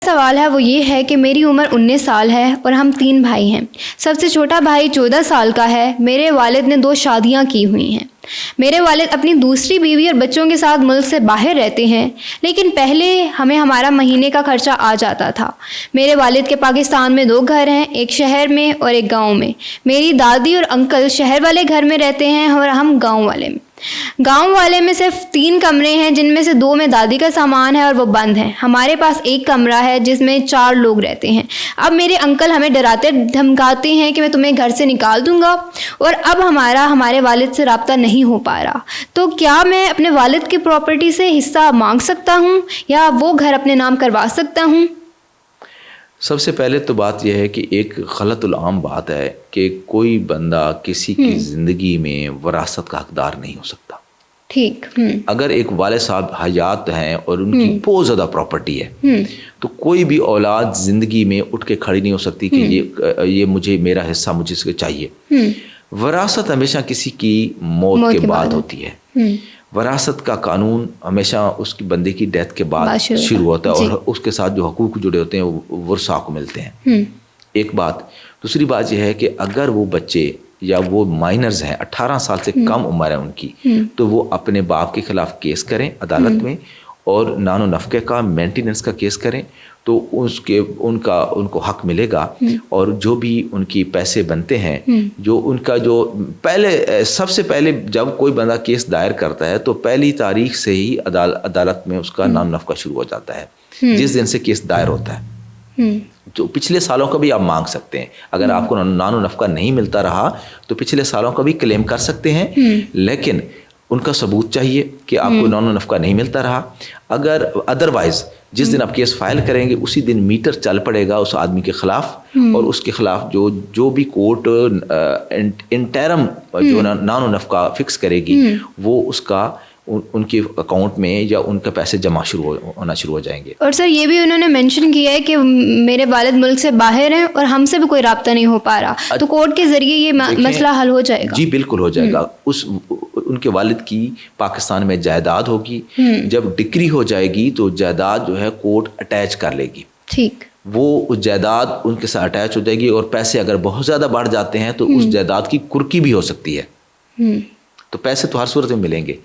सवाल है वो ये है कि मेरी उम्र 19 साल है और हम 3 भाई हैं। सबसे छोटा भाई 14 साल का है। मेरे वालिद ने 2 शादियां की हुई हैं। मेरे वालिद अपनी दूसरी बीवी और बच्चों के साथ मुल्क से बाहर रहते हैं, लेकिन पहले हमें हमारा महीने का खर्चा आ जाता था। मेरे वालिद के पाकिस्तान में 2 घर हैं, एक शहर में और एक गांव में। मेरी दादी और अंकल शहर वाले घर में रहते हैं और हम गांव वाले में। गांव वाले में सिर्फ 3 कमरे हैं, जिनमें से 2 में दादी का सामान है और वो बंद है। हमारे पास एक कमरा है जिसमें 4 लोग रहते हैं। अब मेरे अंकल हमें डराते धमकाते हैं कि मैं तुम्हें घर से निकाल दूंगा, और अब हमारे वालिद से रब्ता नहीं हो पा रहा। तो क्या मैं अपने वालिद की प्रॉपर्टी से हिस्सा मांग सकता हूँ या वो घर अपने नाम करवा सकता हूँ? सबसे पहले तो बात यह है कि एक गलतुल आम बात है कि कोई बंदा किसी की ज़िंदगी में वरासत का हकदार नहीं हो सकता। ठीक। अगर एक वाले साहब हयात हैं और उनकी बहुत ज़्यादा प्रॉपर्टी है, तो कोई भी औलाद ज़िंदगी में उठ के खड़ी नहीं हो सकती कि ये मुझे मेरा हिस्सा मुझे इसके चाहिए। वरासत हमेशा किसी की मौत के बाद होती है। वरासत का कानून हमेशा उसकी बंदे की डेथ के बाद शुरू होता है और उसके साथ जो हकूक जुड़े होते हैं वो वरसा को मिलते हैं। एक बात। दूसरी बात यह है कि अगर वो बच्चे या वो माइनर्स हैं, 18 साल से कम उम्र है उनकी, तो वो अपने बाप के खिलाफ केस करें अदालत में और नानो नफ़क़े का मेंटेनेंस का केस करें, तो उनको हक मिलेगा। और जो भी उनकी पैसे बनते हैं, जो उनका जो सबसे पहले जब कोई बंदा केस दायर करता है तो पहली तारीख से ही अदालत में उसका नानो नफ़क़ा शुरू हो जाता है, जिस दिन से केस दायर होता है। जो पिछले सालों का भी आप मांग सकते हैं। अगर आपको नानो नफ़क़ा नहीं मिलता रहा तो पिछले सालों का भी क्लेम कर सकते हैं, लेकिन उनका सबूत चाहिए कि आपको नानो नफ़क़ा नहीं मिलता रहा। अगर अदरवाइज़ जिस दिन आप केस फाइल करेंगे उसी दिन मीटर चल पड़ेगा उस आदमी के ख़िलाफ़, और उसके ख़िलाफ़ जो भी कोर्ट इंटरम जो नानो नफ़क़ा फ़िक्स करेगी वो उसका उनके अकाउंट में या उनके पैसे जमा होना शुरू हो जाएंगे। और सर ये भी उन्होंने मेंशन किया है कि मेरे वालिद मुल्क से बाहर हैं और हमसे भी कोई राब्ता नहीं हो पा रहा, तो कोर्ट के ज़रिए ये मसला हल हो जाएगा? जी बिल्कुल हो जाएगा। उनके वालिद की पाकिस्तान में जायदाद होगी, जब डिक्री हो जाएगी तो जायदाद जो है कोर्ट अटैच कर लेगी। ठीक। वो उस जायदाद उनके साथ अटैच हो जाएगी और पैसे अगर बहुत ज़्यादा बढ़ जाते हैं तो उस जायदाद की कुर्की भी हो सकती है। तो पैसे तो हर सूरत में मिलेंगे।